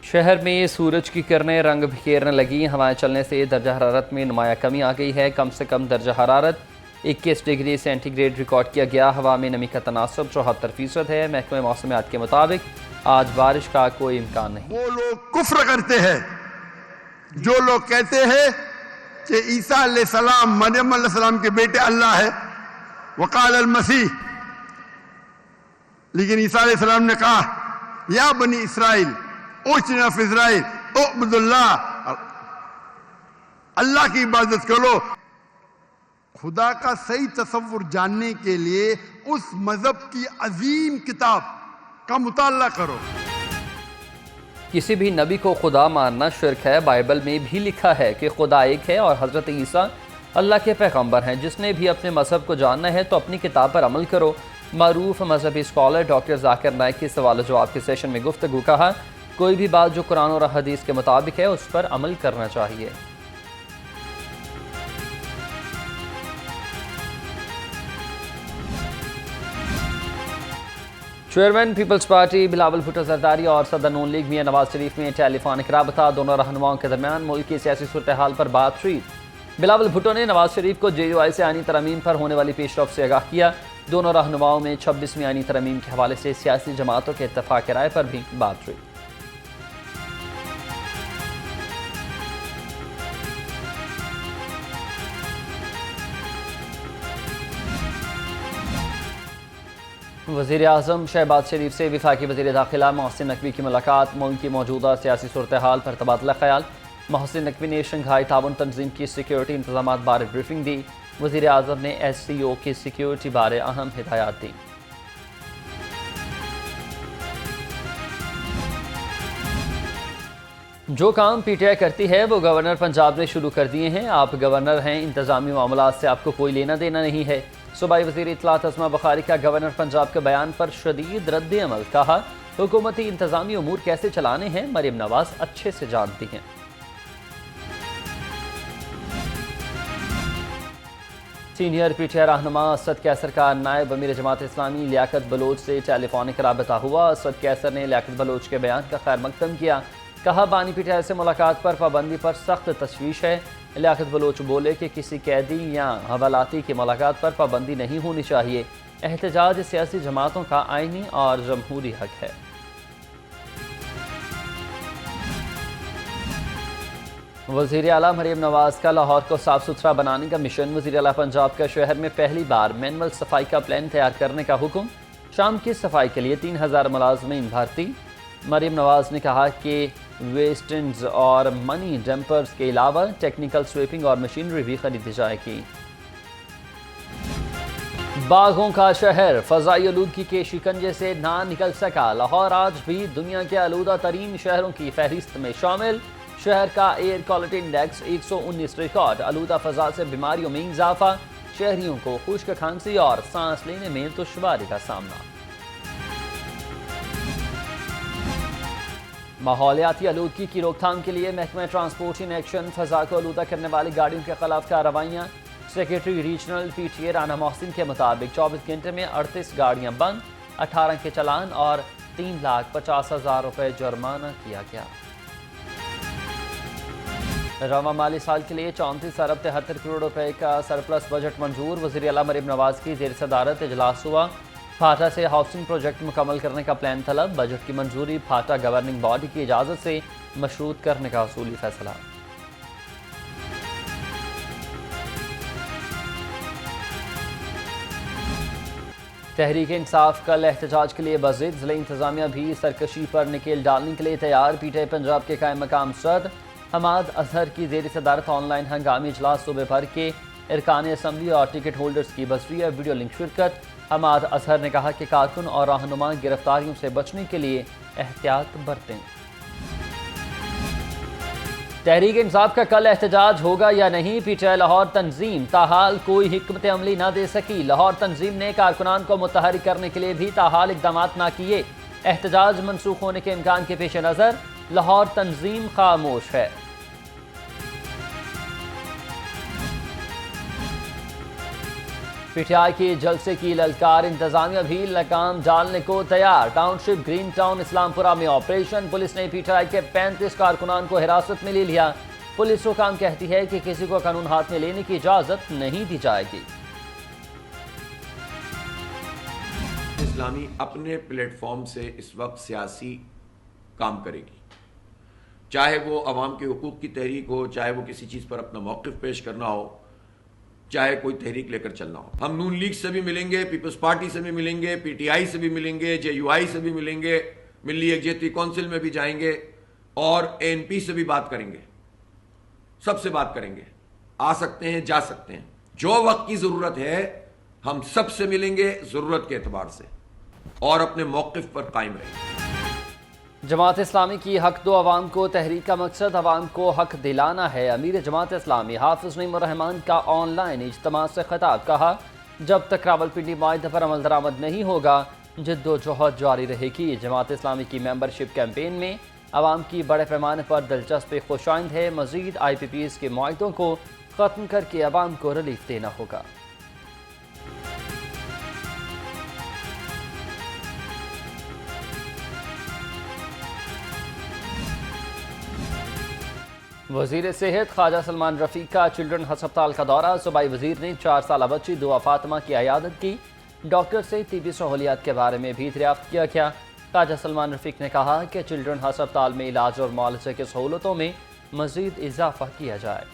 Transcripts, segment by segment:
شہر میں سورج کی کرنیں رنگ بکھیرنے لگیں، ہوائیں چلنے سے درجہ حرارت میں نمایاں کمی آ گئی ہے۔ کم سے کم درجہ حرارت 21 ڈگری سینٹی گریڈ ریکارڈ کیا گیا۔ ہوا میں نمی کا تناسب 74% ہے۔ محکمہ موسمیات کے مطابق آج بارش کا کوئی امکان نہیں۔ وہ لوگ کفر کرتے ہیں جو لوگ کہتے ہیں کہ عیسیٰ علیہ السلام مریم علیہ السلام کے بیٹے اللہ ہے، وقال المسیح، لیکن عیسیٰ علیہ السلام نے کہا یا بنی اسرائیل اوچنا فی اسرائیل اعبد اللہ، اللہ کی عبادت کرو۔ خدا کا صحیح تصور جاننے کے لیے اس مذہب کی عظیم کتاب کا مطالعہ کرو۔ کسی بھی نبی کو خدا ماننا شرک ہے۔ بائبل میں بھی لکھا ہے کہ خدا ایک ہے اور حضرت عیسیٰ اللہ کے پیغمبر ہیں۔ جس نے بھی اپنے مذہب کو جاننا ہے تو اپنی کتاب پر عمل کرو۔ معروف مذہبی اسکالر ڈاکٹر ذاکر نائک کی سوال و جواب کے سیشن میں گفتگو کہا، کوئی بھی بات جو قرآن اور حدیث کے مطابق ہے اس پر عمل کرنا چاہیے۔ چیئرمین پیپلز پارٹی بلاول بھٹو زرداری اور صدر نون لیگ میاں نواز شریف میں ٹیلی فونک رابطہ، دونوں رہنماؤں کے درمیان ملک کی سیاسی صورتحال پر بات چیت۔ بلاول بھٹو نے نواز شریف کو JUI سے آئینی ترامیم پر ہونے والی پیش رفت سے آگاہ کیا۔ دونوں رہنماؤں میں 26ویں آئینی ترامیم کے حوالے سے سیاسی جماعتوں کے اتفاق رائے پر بھی بات ہوئی۔ وزیر اعظم شہباز شریف سے وفاقی وزیر داخلہ محسن نقوی کی ملاقات، ملک کی موجودہ سیاسی صورتحال پر تبادلہ خیال۔ محسن نقوی نے شنگھائی تعاون تنظیم کی سیکیورٹی انتظامات بارے بریفنگ دی۔ وزیر اعظم نے SCO کی سیکیورٹی بارے اہم ہدایات دیں۔ جو کام PTI کرتی ہے وہ گورنر پنجاب نے شروع کر دیے ہیں۔ آپ گورنر ہیں، انتظامی معاملات سے آپ کو کوئی لینا دینا نہیں ہے۔ صوبائی وزیر اطلاعات اسما بخاری کا گورنر پنجاب کے بیان پر شدید رد عمل، کہا حکومتی انتظامی امور کیسے چلانے ہیں مریم نواز اچھے سے جانتی ہیں۔ سینئر PTI رہنما اسد کیسر کا نائب امیر جماعت اسلامی لیاقت بلوچ سے ٹیلی فونک رابطہ ہوا۔ اسد کیسر نے لیاقت بلوچ کے بیان کا خیر مقدم کیا، کہا بانی PTI سے ملاقات پر پابندی پر سخت تشویش ہے۔ لیاقت بلوچ بولے کہ کسی قیدی یا حوالاتی کی ملاقات پر پابندی نہیں ہونی چاہیے۔ احتجاج سیاسی جماعتوں کا آئینی اور جمہوری حق ہے۔ وزیر اعلیٰ مریم نواز کا لاہور کو صاف ستھرا بنانے کا مشن، وزیر اعلیٰ پنجاب کا شہر میں پہلی بار مینول صفائی کا پلان تیار کرنے کا حکم۔ شام کی صفائی کے لیے 3000 ملازمین بھرتی۔ مریم نواز نے کہا کہ ویسٹنز اور منی ڈمپرز کے علاوہ ٹیکنیکل سویپنگ اور مشینری بھی خریدی جائے گی۔ باغوں کا شہر فضائی آلودگی کے شکنجے سے نہ نکل سکا، لاہور آج بھی دنیا کے آلودہ ترین شہروں کی فہرست میں شامل۔ شہر کا ایئر کوالٹی انڈیکس 119 ریکارڈ، آلودہ فضا سے بیماریوں میں اضافہ، شہریوں کو خشک کھانسی اور سانس لینے میں دشواری کا سامنا۔ ماحولیاتی آلودگی کی روک تھام کے لیے محکمہ ٹرانسپورٹ ان ایکشن، فضا کو آلودہ کرنے والی گاڑیوں کے خلاف کارروائیاں۔ سیکریٹری ریجنل PTA رانا محسن کے مطابق 24 گھنٹے میں 38 گاڑیاں بند، 18 کے چلان اور 3,50,000 روپے جرمانہ کیا گیا۔ رواں مالی سال کے لیے 34 ارب 73 کروڑ روپے کا سرپلس بجٹ منظور، وزیر اعلیٰ مریم نواز کی زیر صدارت اجلاس ہوا۔ پھاٹا سے ہاؤسنگ پروجیکٹ مکمل کرنے کا پلان طلب، بجٹ کی منظوری پھاٹا گورننگ باڈی کی اجازت سے مشروط کرنے کا اصولی فیصلہ۔ تحریک انصاف کل احتجاج کے لیے بضد، ضلع انتظامیہ بھی سرکشی پر نکیل ڈالنے کے لیے تیار۔ PTI پنجاب کے قائم مقام صدر حماد اظہر کی زیر صدارت آن لائن ہنگامی اجلاس صوبے بھر کے ارکان اسمبلی اور ٹکٹ ہولڈرز کی بصریہ ویڈیو لنک شرکت۔ حماد اظہر نے کہا کہ کارکن اور رہنما گرفتاریوں سے بچنے کے لیے احتیاط برتیں۔ تحریک انصاف کا کل احتجاج ہوگا یا نہیں، PTI لاہور تنظیم تاحال کوئی حکمت عملی نہ دے سکی۔ لاہور تنظیم نے کارکنان کو متحرک کرنے کے لیے بھی تاحال اقدامات نہ کیے۔ احتجاج منسوخ ہونے کے امکان کے پیش نظر لاہور تنظیم خاموش ہے۔ پی ٹی آئی کی جلسے کی للکار، انتظامیہ بھی لگام ڈالنے کو تیار۔ ٹاؤن شپ گرین ٹاؤن اسلام پورہ میں آپریشن، پولیس نے پی ٹی آئی کے 35 کارکنان کو حراست میں لے لیا۔ پولیس حکام کہتی ہے کہ کسی کو قانون ہاتھ میں لینے کی اجازت نہیں دی جائے گی۔ اسلامی اپنے پلیٹ فارم سے اس وقت سیاسی کام کرے گی، چاہے وہ عوام کے حقوق کی تحریک ہو، چاہے وہ کسی چیز پر اپنا موقف پیش کرنا ہو، چاہے کوئی تحریک لے کر چلنا ہو۔ ہم نون لیگ سے بھی ملیں گے، پیپلز پارٹی سے بھی ملیں گے، پی ٹی آئی سے بھی ملیں گے، جے یو آئی سے بھی ملیں گے، ملی یکجہتی کونسل میں بھی جائیں گے اور اے این پی سے بھی بات کریں گے، سب سے بات کریں گے۔ آ سکتے ہیں، جا سکتے ہیں، جو وقت کی ضرورت ہے ہم سب سے ملیں گے ضرورت کے اعتبار سے اور اپنے موقف پر قائم رہیں گے۔ جماعت اسلامی کی حق دو عوام کو تحریک کا مقصد عوام کو حق دلانا ہے۔ امیر جماعت اسلامی حافظ نعیم الرحمان کا آن لائن اجتماع سے خطاب، کہا جب تک راولپنڈی معاہدے پر عمل درآمد نہیں ہوگا جد و جہد جاری رہے گی۔ جماعت اسلامی کی ممبرشپ کیمپین میں عوام کی بڑے پیمانے پر دلچسپی خوش آئند ہے۔ مزید آئی پی پیز کے معاہدوں کو ختم کر کے عوام کو ریلیف دینا ہوگا۔ وزیر صحت خواجہ سلمان رفیق کا چلڈرن ہسپتال کا دورہ، صوبائی وزیر نے 4 سالہ بچی دعا فاطمہ کی عیادت کی، ڈاکٹر سے طبی سہولیات کے بارے میں بھی دریافت کیا گیا۔ خواجہ سلمان رفیق نے کہا کہ چلڈرن ہسپتال میں علاج اور معالجے کی سہولتوں میں مزید اضافہ کیا جائے۔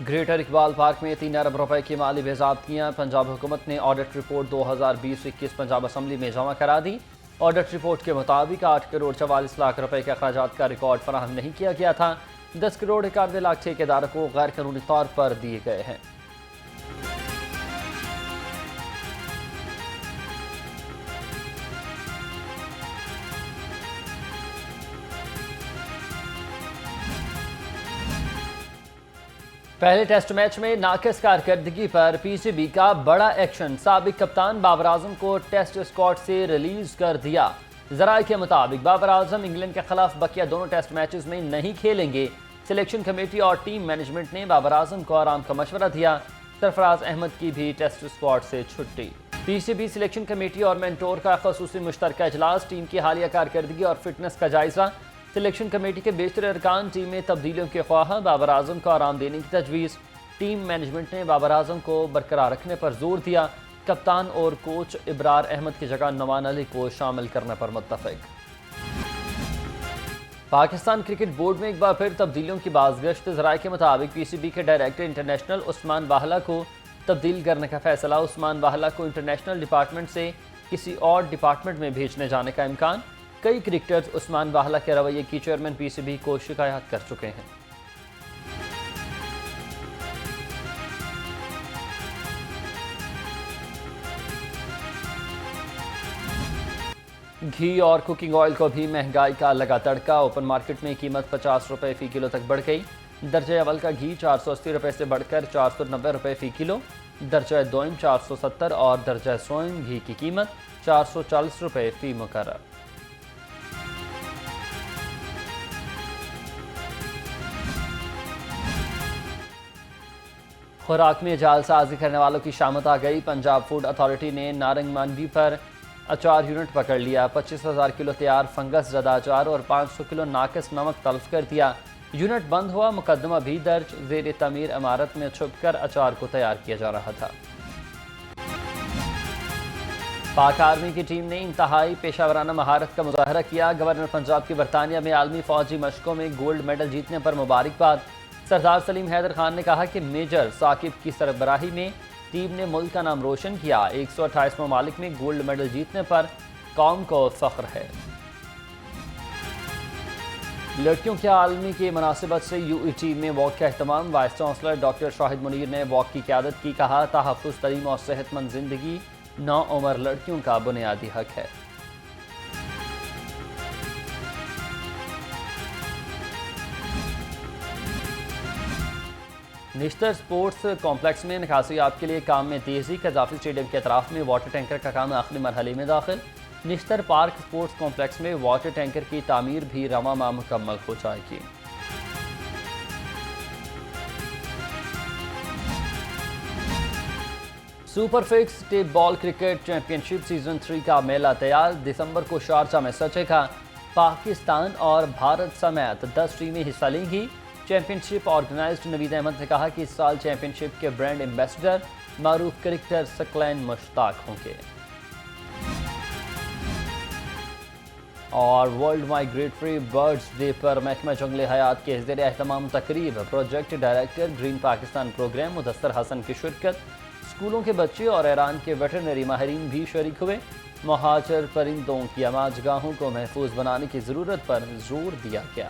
گریٹر اقبال پارک میں 3 ارب روپے کی مالی باضابطگیاں، پنجاب حکومت نے آڈٹ رپورٹ 2020-21 پنجاب اسمبلی میں جمع کرا دی۔ آڈٹ رپورٹ کے مطابق 8 کروڑ 44 لاکھ روپے کے اخراجات کا ریکارڈ فراہم نہیں کیا گیا تھا۔ 10 کروڑ 91 لاکھ ٹھیکیداروں کو غیر قانونی طور پر دیے گئے ہیں۔ پہلے ٹیسٹ میچ میں ناقص کارکردگی پر پی سی بی کا بڑا ایکشن، سابق کپتان بابر اعظم کو ٹیسٹ اسکواڈ سے ریلیز کر دیا۔ ذرائع کے مطابق بابر اعظم انگلینڈ کے خلاف بقیہ دونوں ٹیسٹ میچز میں نہیں کھیلیں گے۔ سلیکشن کمیٹی اور ٹیم مینجمنٹ نے بابر اعظم کو آرام کا مشورہ دیا۔ سرفراز احمد کی بھی ٹیسٹ اسکواڈ سے چھٹی۔ پی سی بی سلیکشن کمیٹی اور مینٹور کا خصوصی مشترکہ اجلاس، ٹیم کی حالیہ کارکردگی اور فٹنس کا جائزہ۔ سلیکشن کمیٹی کے بیشتر ارکان ٹیم میں تبدیلیوں کے خواہاں، بابر اعظم کو آرام دینے کی تجویز۔ ٹیم مینجمنٹ نے بابر اعظم کو برقرار رکھنے پر زور دیا۔ کپتان اور کوچ ابرار احمد کی جگہ نعمان علی کو شامل کرنے پر متفق۔ پاکستان کرکٹ بورڈ میں ایک بار پھر تبدیلیوں کی بازگشت، ذرائع کے مطابق پی سی بی کے ڈائریکٹر انٹرنیشنل عثمان واہلہ کو تبدیل کرنے کا فیصلہ۔ عثمان واہلہ کو انٹرنیشنل ڈپارٹمنٹ سے کسی اور ڈپارٹمنٹ میں بھیجنے جانے کا امکان۔ کئی کرکٹرز عثمان واہلہ کے رویے کی چیئرمین پی سی بی کو شکایات کر چکے ہیں۔ گھی اور کوکنگ آئل کو بھی مہنگائی کا لگا تڑکا، اوپن مارکیٹ میں قیمت 50 روپے فی کلو تک بڑھ گئی۔ درجہ اول کا گھی 480 روپے سے بڑھ کر 490 روپے فی کلو، درجہ دوئم 470 اور درجہ سوئم گھی کی قیمت 440 روپے فی مقرر۔ خوراک میں جعل سازی کرنے والوں کی شامت آ گئی، پنجاب فوڈ اتھارٹی نے نارنگ مانڈی پر اچار یونٹ پکڑ لیا۔ 25,000 کلو تیار فنگس زدہ اچار اور 500 کلو ناقص نمک تلف کر دیا۔ یونٹ بند ہوا، مقدمہ بھی درج، زیر تعمیر عمارت میں چھپ کر اچار کو تیار کیا جا رہا تھا۔ پاک آرمی کی ٹیم نے انتہائی پیشہ ورانہ مہارت کا مظاہرہ کیا، گورنر پنجاب کی برطانیہ میں عالمی فوجی مشقوں میں گولڈ میڈل جیتنے پر مبارکباد۔ سردار سلیم حیدر خان نے کہا کہ میجر ثاقب کی سربراہی میں ٹیم نے ملک کا نام روشن کیا، 128 ممالک میں گولڈ میڈل جیتنے پر قوم کو فخر ہے۔ لڑکیوں کے عالمی کی مناسبت سے یو ای ٹی میں واک کا اہتمام، وائس چانسلر ڈاکٹر شاہد منیر نے واک کی قیادت کی، کہا تحفظ، تعلیم اور صحت مند زندگی نوعمر لڑکیوں کا بنیادی حق ہے۔ نشتر سپورٹس کمپلیکس میں نکاسی آب کے لیے کام میں تیزی، قذافی اسٹیڈیم کے اطراف میں واٹر ٹینکر کا کام آخری مرحلے میں داخل۔ نشتر پارک اسپورٹس کمپلیکس میں واٹر ٹینکر کی تعمیر بھی رواں ماہ مکمل ہو جائے گی۔ Super fix tape ball cricket championship season 3 کا میلہ تیار، دسمبر کو شارجہ میں سچے گا۔ پاکستان اور بھارت سمیت 10 ٹیمیں حصہ لیں گی۔ Championship organiser Naveed Ahmed نے کہا کہ اس سال چیمپئن شپ کے برانڈ ایمبیسڈر معروف کرکٹر ثقلین مشتاق ہوں گے۔ اور ورلڈ مائیگریٹری برڈز ڈے پر محکمہ جنگل حیات کے زیر اہتمام تقریب project director green Pakistan programme Mudassar Hasan کی شرکت، اسکولوں کے بچے اور ایران کے ویٹرنری ماہرین بھی شریک ہوئے۔ مہاجر پرندوں کی آماج گاہوں کو محفوظ بنانے کی ضرورت پر زور دیا گیا۔